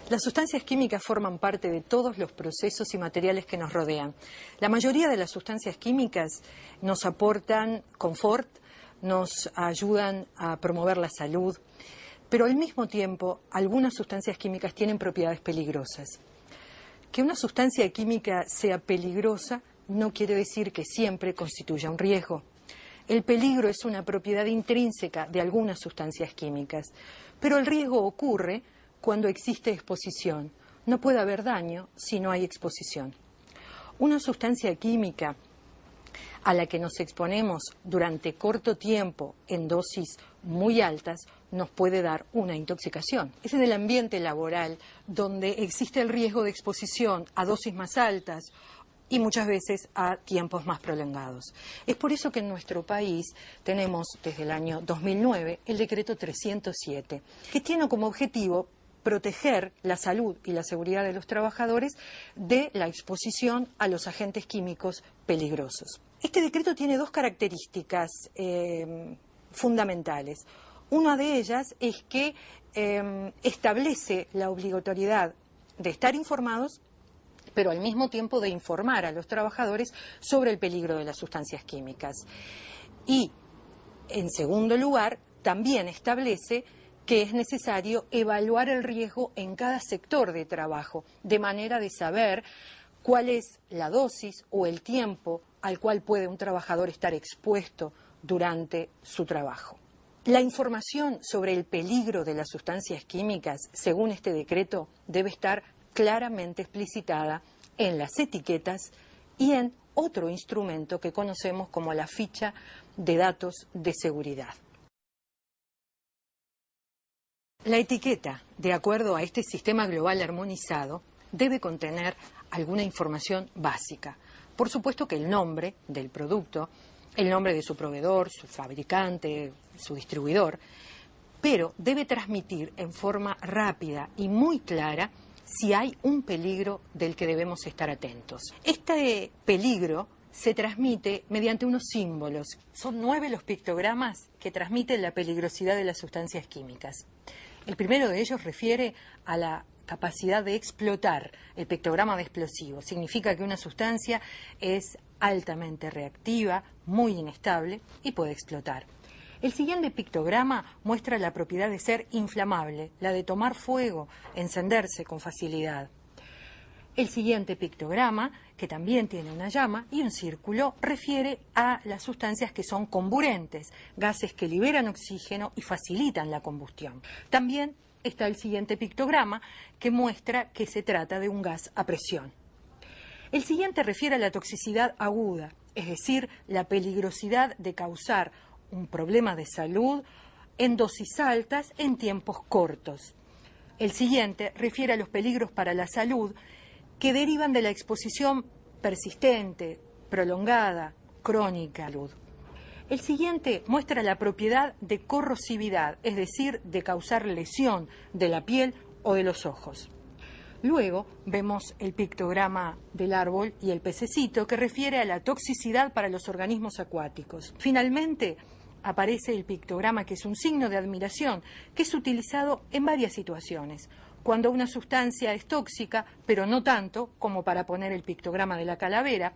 Las sustancias químicas forman parte de todos los procesos y materiales que nos rodean. La mayoría de las sustancias químicas nos aportan confort, nos ayudan a promover la salud, pero al mismo tiempo algunas sustancias químicas tienen propiedades peligrosas. Que una sustancia química sea peligrosa no quiere decir que siempre constituya un riesgo. El peligro es una propiedad intrínseca de algunas sustancias químicas, pero el riesgo ocurre cuando existe exposición. No puede haber daño si no hay exposición. Una sustancia química a la que nos exponemos durante corto tiempo en dosis muy altas nos puede dar una intoxicación. Es en el ambiente laboral donde existe el riesgo de exposición a dosis más altas y muchas veces a tiempos más prolongados. Es por eso que en nuestro país tenemos desde el año 2009 el decreto 307, que tiene como objetivo proteger la salud y la seguridad de los trabajadores de la exposición a los agentes químicos peligrosos. Este decreto tiene dos características fundamentales. Una de ellas es que establece la obligatoriedad de estar informados, pero al mismo tiempo de informar a los trabajadores sobre el peligro de las sustancias químicas. Y, en segundo lugar, también establece que es necesario evaluar el riesgo en cada sector de trabajo, de manera de saber cuál es la dosis o el tiempo al cual puede un trabajador estar expuesto durante su trabajo. La información sobre el peligro de las sustancias químicas, según este decreto, debe estar claramente explicitada en las etiquetas y en otro instrumento que conocemos como la ficha de datos de seguridad. La etiqueta, de acuerdo a este sistema global armonizado, debe contener alguna información básica. Por supuesto que el nombre del producto, el nombre de su proveedor, su fabricante, su distribuidor, pero debe transmitir en forma rápida y muy clara si hay un peligro del que debemos estar atentos. Este peligro se transmite mediante unos símbolos. Son 9 los pictogramas que transmiten la peligrosidad de las sustancias químicas. El primero de ellos refiere a la capacidad de explotar. El pictograma de explosivo significa que una sustancia es altamente reactiva, muy inestable y puede explotar. El siguiente pictograma muestra la propiedad de ser inflamable, la de tomar fuego, encenderse con facilidad. El siguiente pictograma, que también tiene una llama y un círculo, refiere a las sustancias que son comburentes, gases que liberan oxígeno y facilitan la combustión. También está el siguiente pictograma, que muestra que se trata de un gas a presión. El siguiente refiere a la toxicidad aguda, es decir, la peligrosidad de causar un problema de salud en dosis altas en tiempos cortos. El siguiente refiere a los peligros para la salud que derivan de la exposición persistente, prolongada, crónica. El siguiente muestra la propiedad de corrosividad, es decir, de causar lesión de la piel o de los ojos. Luego vemos el pictograma del árbol y el pececito, que refiere a la toxicidad para los organismos acuáticos. Finalmente aparece el pictograma, que es un signo de admiración, que es utilizado en varias situaciones. Cuando una sustancia es tóxica, pero no tanto como para poner el pictograma de la calavera,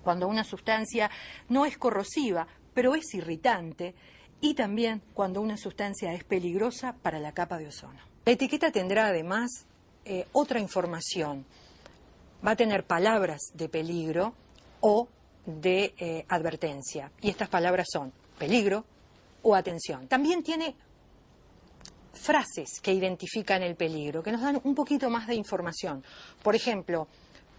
cuando una sustancia no es corrosiva, pero es irritante, y también cuando una sustancia es peligrosa para la capa de ozono. La etiqueta tendrá además otra información. Va a tener palabras de peligro o de advertencia, y estas palabras son peligro o atención. También tiene frases que identifican el peligro, que nos dan un poquito más de información. Por ejemplo,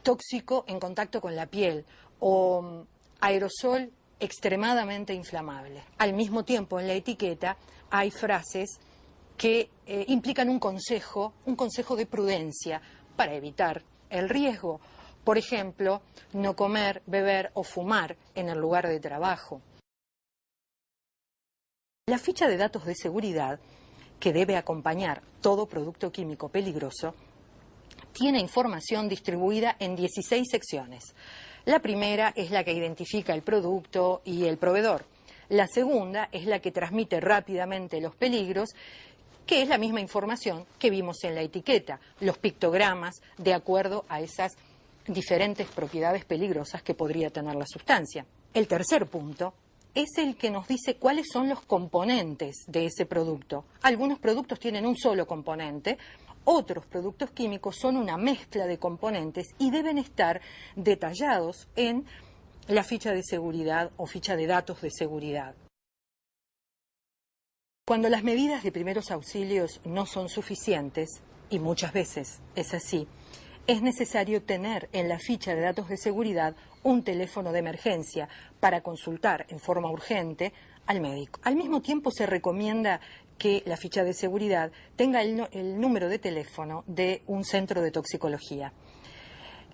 tóxico en contacto con la piel o aerosol extremadamente inflamable. Al mismo tiempo, en la etiqueta hay frases que implican un consejo de prudencia para evitar el riesgo. Por ejemplo, no comer, beber o fumar en el lugar de trabajo. La ficha de datos de seguridad, que debe acompañar todo producto químico peligroso, tiene información distribuida en 16 secciones. La primera es la que identifica el producto y el proveedor. La segunda es la que transmite rápidamente los peligros que es la misma información que vimos en la etiqueta, los pictogramas de acuerdo a esas diferentes propiedades peligrosas que podría tener la sustancia. El tercer punto es el que nos dice cuáles son los componentes de ese producto. Algunos productos tienen un solo componente, otros productos químicos son una mezcla de componentes y deben estar detallados en la ficha de seguridad o ficha de datos de seguridad. Cuando las medidas de primeros auxilios no son suficientes, y muchas veces es así, es necesario tener en la ficha de datos de seguridad un teléfono de emergencia para consultar en forma urgente al médico. Al mismo tiempo se recomienda que la ficha de seguridad tenga el número de teléfono de un centro de toxicología.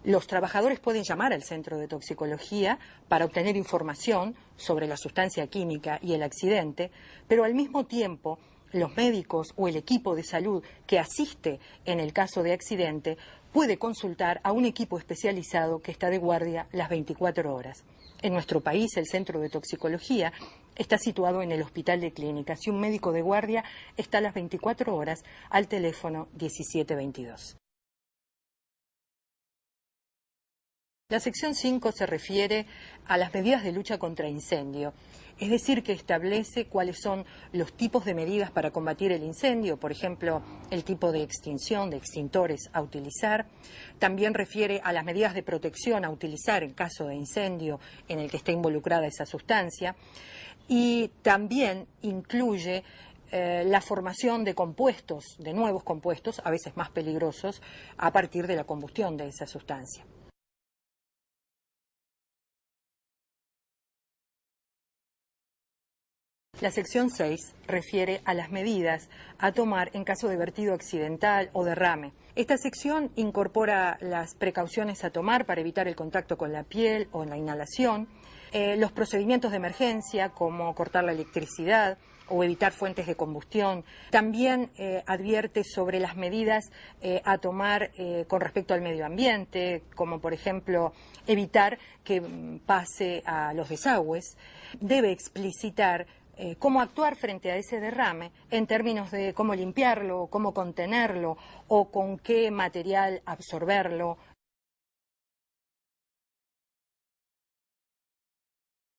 Los trabajadores pueden llamar al centro de toxicología para obtener información sobre la sustancia química y el accidente, pero al mismo tiempo los médicos o el equipo de salud que asiste en el caso de accidente puede consultar a un equipo especializado que está de guardia las 24 horas. En nuestro país, el centro de toxicología está situado en el Hospital de Clínicas y un médico de guardia está a las 24 horas al teléfono 1722. La sección 5 se refiere a las medidas de lucha contra incendio, es decir, que establece cuáles son los tipos de medidas para combatir el incendio, por ejemplo, el tipo de extinción, de extintores a utilizar. También refiere a las medidas de protección a utilizar en caso de incendio en el que esté involucrada esa sustancia. Y también incluye la formación de compuestos, de nuevos compuestos, a veces más peligrosos, a partir de la combustión de esa sustancia. La sección 6 refiere a las medidas a tomar en caso de vertido accidental o derrame. Esta sección incorpora las precauciones a tomar para evitar el contacto con la piel o la inhalación, los procedimientos de emergencia como cortar la electricidad o evitar fuentes de combustión. También advierte sobre las medidas a tomar con respecto al medio ambiente, como por ejemplo evitar que pase a los desagües. Debe explicitar cómo actuar frente a ese derrame en términos de cómo limpiarlo, cómo contenerlo o con qué material absorberlo.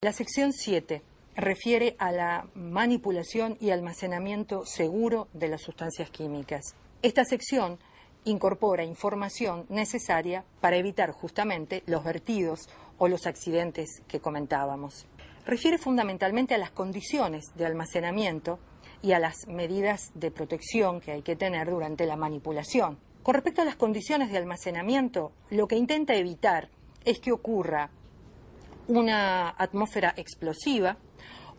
La sección 7 refiere a la manipulación y almacenamiento seguro de las sustancias químicas. Esta sección incorpora información necesaria para evitar justamente los vertidos o los accidentes que comentábamos. Refiere fundamentalmente a las condiciones de almacenamiento y a las medidas de protección que hay que tener durante la manipulación. Con respecto a las condiciones de almacenamiento, lo que intenta evitar es que ocurra una atmósfera explosiva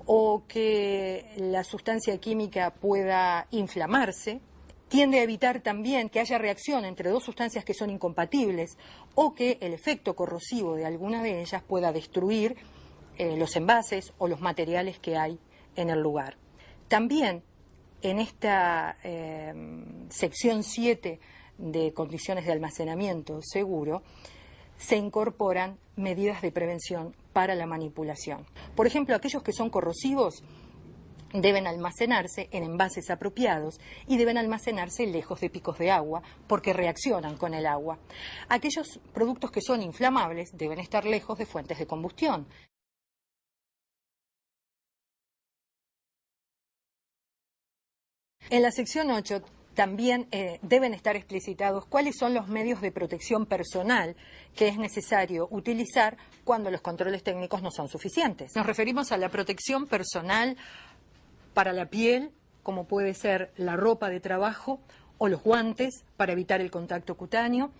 o que la sustancia química pueda inflamarse. Tiende a evitar también que haya reacción entre dos sustancias que son incompatibles o que el efecto corrosivo de alguna de ellas pueda destruir los envases o los materiales que hay en el lugar. También en esta sección 7 de condiciones de almacenamiento seguro se incorporan medidas de prevención para la manipulación. Por ejemplo, aquellos que son corrosivos deben almacenarse en envases apropiados y deben almacenarse lejos de picos de agua porque reaccionan con el agua. Aquellos productos que son inflamables deben estar lejos de fuentes de combustión. En la sección 8 también deben estar explicitados cuáles son los medios de protección personal que es necesario utilizar cuando los controles técnicos no son suficientes. Nos referimos a la protección personal para la piel, como puede ser la ropa de trabajo o los guantes para evitar el contacto cutáneo.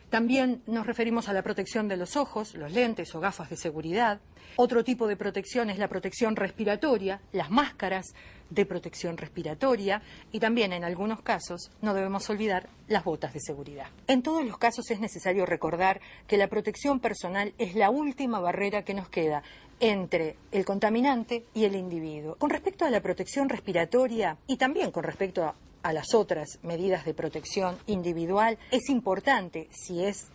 También nos referimos a la protección de los ojos, los lentes o gafas de seguridad. Otro tipo de protección es la protección respiratoria, las máscaras de protección respiratoria y también en algunos casos no debemos olvidar las botas de seguridad. En todos los casos es necesario recordar que la protección personal es la última barrera que nos queda entre el contaminante y el individuo. Con respecto a la protección respiratoria y también con respecto a las otras medidas de protección individual, es importante, si es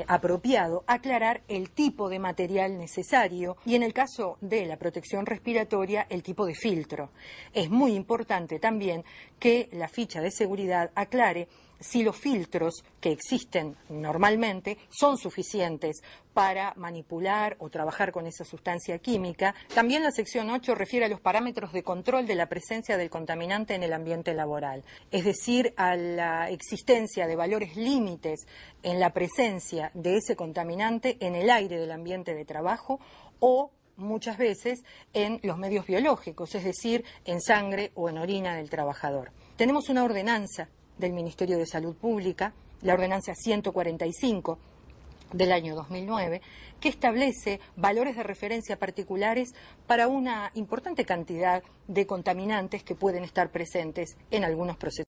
apropiado aclarar el tipo de material necesario y en el caso de la protección respiratoria el tipo de filtro. Es muy importante también que la ficha de seguridad aclare si los filtros que existen normalmente son suficientes para manipular o trabajar con esa sustancia química. También la sección 8 refiere a los parámetros de control de la presencia del contaminante en el ambiente laboral, es decir, a la existencia de valores límites en la presencia de ese contaminante en el aire del ambiente de trabajo o muchas veces en los medios biológicos, es decir, en sangre o en orina del trabajador. Tenemos una ordenanza del Ministerio de Salud Pública, la ordenanza 145 del año 2009, que establece valores de referencia particulares para una importante cantidad de contaminantes que pueden estar presentes en algunos procesos.